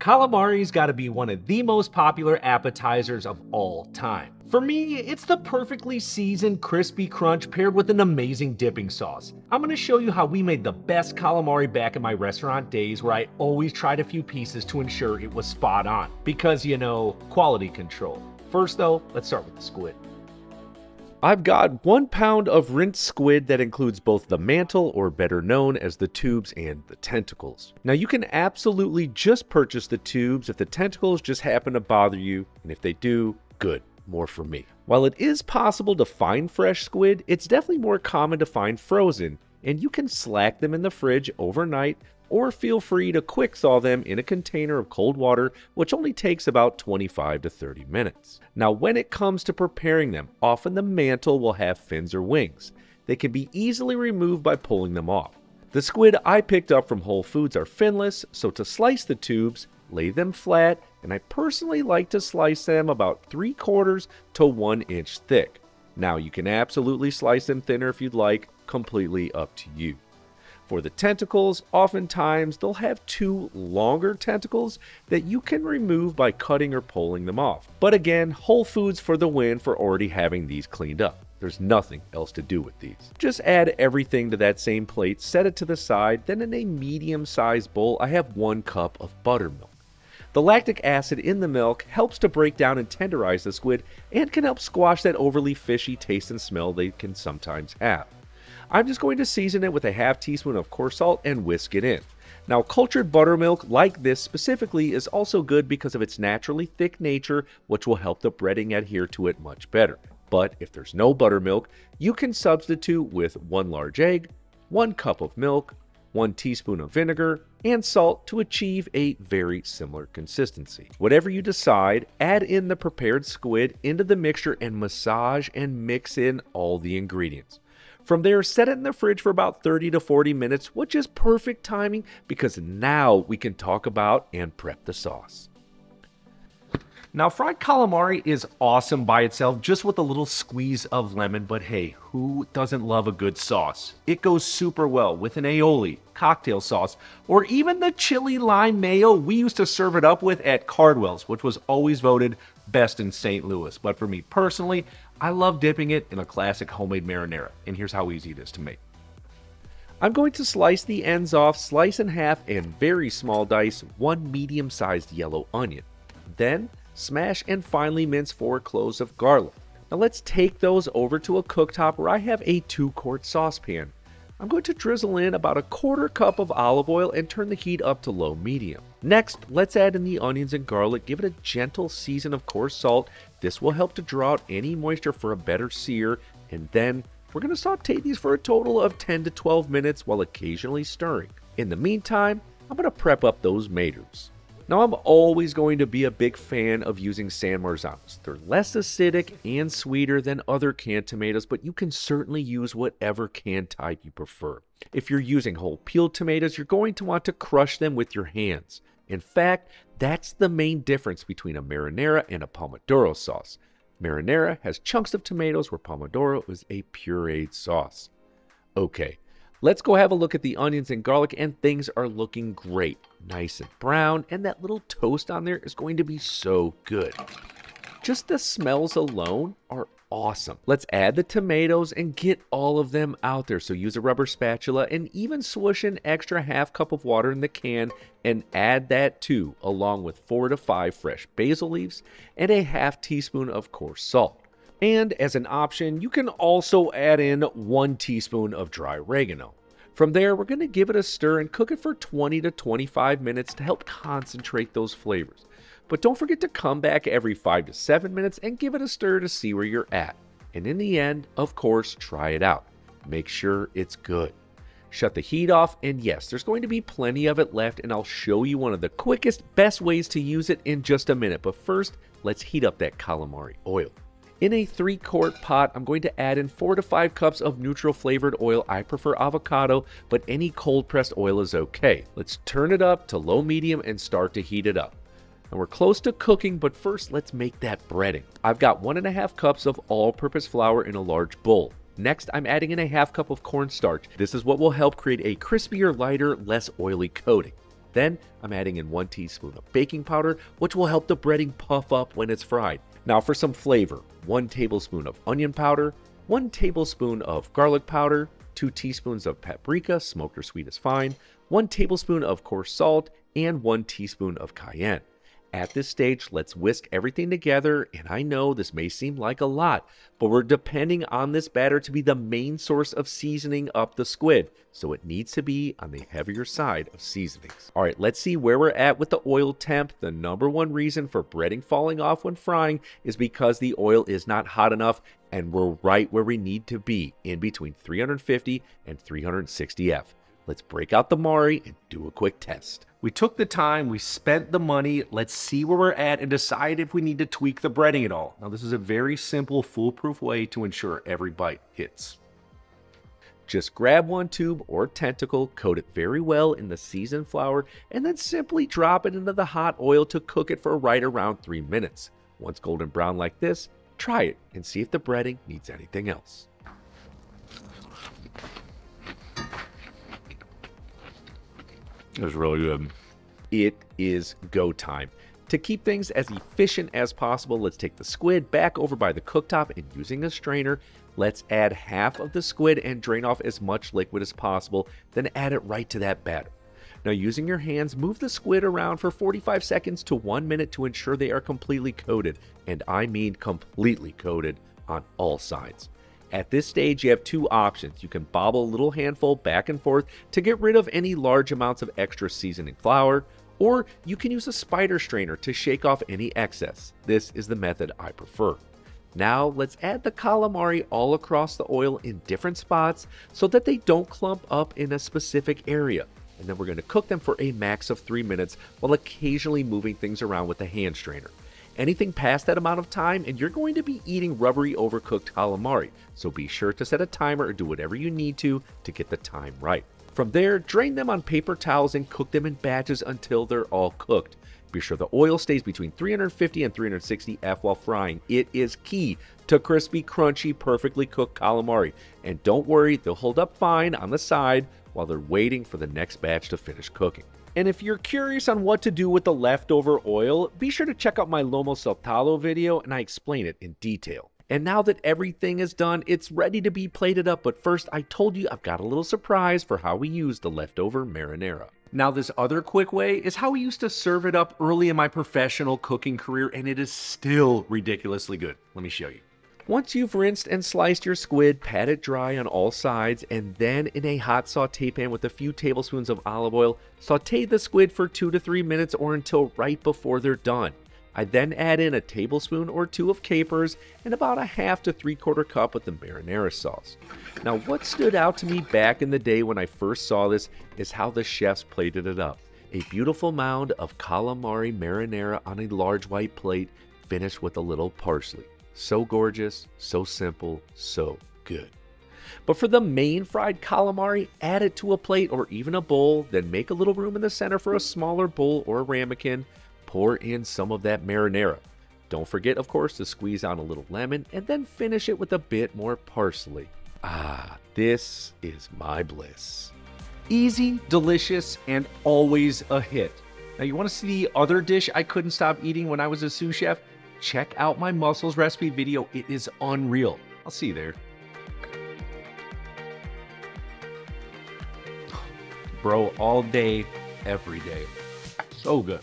Calamari's gotta be one of the most popular appetizers of all time. For me, it's the perfectly seasoned crispy crunch paired with an amazing dipping sauce. I'm gonna show you how we made the best calamari back in my restaurant days, where I always tried a few pieces to ensure it was spot on. Because, you know, quality control. First though, let's start with the squid. I've got 1 pound of rinsed squid that includes both the mantle, or better known as the tubes, and the tentacles. Now you can absolutely just purchase the tubes if the tentacles just happen to bother you, and if they do, good, more for me. While it is possible to find fresh squid, it's definitely more common to find frozen, and you can slack them in the fridge overnight, or feel free to quick thaw them in a container of cold water, which only takes about 25 to 30 minutes. Now when it comes to preparing them, often the mantle will have fins or wings. They can be easily removed by pulling them off. The squid I picked up from Whole Foods are finless, so to slice the tubes, lay them flat, and I personally like to slice them about 3/4 to 1 inch thick. Now you can absolutely slice them thinner if you'd like, completely up to you. For the tentacles, oftentimes they'll have 2 longer tentacles that you can remove by cutting or pulling them off. But again, Whole Foods for the win for already having these cleaned up. There's nothing else to do with these. Just add everything to that same plate, set it to the side, then in a medium-sized bowl I have 1 cup of buttermilk. The lactic acid in the milk helps to break down and tenderize the squid and can help squash that overly fishy taste and smell they can sometimes have. I'm just going to season it with a half teaspoon of coarse salt and whisk it in. Now cultured buttermilk like this specifically is also good because of its naturally thick nature, which will help the breading adhere to it much better. But if there's no buttermilk, you can substitute with 1 large egg, 1 cup of milk, 1 teaspoon of vinegar, and salt to achieve a very similar consistency. Whatever you decide, add in the prepared squid into the mixture and massage and mix in all the ingredients. From there, set it in the fridge for about 30 to 40 minutes, which is perfect timing because now we can talk about and prep the sauce. Now, fried calamari is awesome by itself, just with a little squeeze of lemon, but hey, who doesn't love a good sauce? It goes super well with an aioli, cocktail sauce, or even the chili lime mayo we used to serve it up with at Cardwell's, which was always voted best in St. Louis. But for me personally, I love dipping it in a classic homemade marinara, and here's how easy it is to make. I'm going to slice the ends off, slice in half, and very small dice 1 medium-sized yellow onion. Then, smash and finely mince 4 cloves of garlic. Now let's take those over to a cooktop where I have a 2-quart saucepan. I'm going to drizzle in about a 1/4 cup of olive oil and turn the heat up to low medium. Next, let's add in the onions and garlic, give it a gentle season of coarse salt. This will help to draw out any moisture for a better sear, and then we're going to saute these for a total of 10 to 12 minutes while occasionally stirring. In the meantime, I'm going to prep up those maters. Now I'm always going to be a big fan of using San Marzanos. They're less acidic and sweeter than other canned tomatoes, but you can certainly use whatever canned type you prefer. If you're using whole peeled tomatoes, you're going to want to crush them with your hands. In fact, that's the main difference between a marinara and a pomodoro sauce. Marinara has chunks of tomatoes, where pomodoro is a pureed sauce. Okay, let's go have a look at the onions and garlic, and things are looking great. Nice and brown, and that little toast on there is going to be so good. Just the smells alone are awesome. Let's add the tomatoes and get all of them out there. So use a rubber spatula and even swoosh an extra half cup of water in the can and add that too, along with 4 to 5 fresh basil leaves and a half teaspoon of coarse salt. And as an option, you can also add in 1 teaspoon of dry oregano. From there, we're going to give it a stir and cook it for 20 to 25 minutes to help concentrate those flavors. But don't forget to come back every 5 to 7 minutes and give it a stir to see where you're at. And in the end, of course, try it out. Make sure it's good. Shut the heat off, and yes, there's going to be plenty of it left, and I'll show you one of the quickest, best ways to use it in just a minute. But first, let's heat up that calamari oil. In a 3-quart pot, I'm going to add in 4 to 5 cups of neutral flavored oil. I prefer avocado, but any cold pressed oil is okay. Let's turn it up to low medium and start to heat it up. And we're close to cooking, but first let's make that breading. I've got 1.5 cups of all-purpose flour in a large bowl. Next, I'm adding in a half cup of cornstarch. This is what will help create a crispier, lighter, less oily coating. Then I'm adding in 1 teaspoon of baking powder, which will help the breading puff up when it's fried. Now for some flavor, 1 tablespoon of onion powder, 1 tablespoon of garlic powder, 2 teaspoons of paprika, smoked or sweet is fine, 1 tablespoon of coarse salt, and 1 teaspoon of cayenne. At this stage, let's whisk everything together, and I know this may seem like a lot, but we're depending on this batter to be the main source of seasoning up the squid, so it needs to be on the heavier side of seasonings. All right, let's see where we're at with the oil temp. The number one reason for breading falling off when frying is because the oil is not hot enough, and we're right where we need to be, in between 350 and 360 F. Let's break out the Mari and do a quick test. We took the time, we spent the money, let's see where we're at and decide if we need to tweak the breading at all. Now this is a very simple, foolproof way to ensure every bite hits. Just grab 1 tube or tentacle, coat it very well in the seasoned flour, and then simply drop it into the hot oil to cook it for right around 3 minutes. Once golden brown like this, try it and see if the breading needs anything else. It was really good. It is go time. To keep things as efficient as possible, let's take the squid back over by the cooktop and using a strainer, let's add half of the squid and drain off as much liquid as possible, then add it right to that batter. Now using your hands, move the squid around for 45 seconds to 1 minute to ensure they are completely coated, and I mean completely coated on all sides. At this stage, you have 2 options. You can bobble a little handful back and forth to get rid of any large amounts of extra seasoning flour, or you can use a spider strainer to shake off any excess. This is the method I prefer. Now let's add the calamari all across the oil in different spots so that they don't clump up in a specific area. And then we're going to cook them for a max of 3 minutes while occasionally moving things around with a hand strainer. Anything past that amount of time and you're going to be eating rubbery overcooked calamari, so be sure to set a timer or do whatever you need to get the time right. From there, drain them on paper towels and cook them in batches until they're all cooked. Be sure the oil stays between 350 and 360 F while frying. It is key to crispy, crunchy, perfectly cooked calamari. And don't worry, they'll hold up fine on the side while they're waiting for the next batch to finish cooking. And if you're curious on what to do with the leftover oil, be sure to check out my lomo saltado video and I explain it in detail. And now that everything is done, it's ready to be plated up, but first I told you I've got a little surprise for how we use the leftover marinara. Now this other quick way is how we used to serve it up early in my professional cooking career, and it is still ridiculously good. Let me show you. Once you've rinsed and sliced your squid, pat it dry on all sides, and then in a hot saute pan with a few tablespoons of olive oil, saute the squid for 2 to 3 minutes or until right before they're done. I then add in a tablespoon or 2 of capers and about a half to 3/4 cup of the marinara sauce. Now what stood out to me back in the day when I first saw this is how the chefs plated it up. A beautiful mound of calamari marinara on a large white plate, finished with a little parsley. So gorgeous, so simple, so good. But for the main fried calamari, add it to a plate or even a bowl, then make a little room in the center for a smaller bowl or a ramekin. Pour in some of that marinara. Don't forget, of course, to squeeze out a little lemon and then finish it with a bit more parsley. Ah, this is my bliss. Easy, delicious, and always a hit. Now you want to see the other dish I couldn't stop eating when I was a sous chef? Check out my mussels recipe video. It is unreal. I'll see you there. Bro, all day, every day. So good.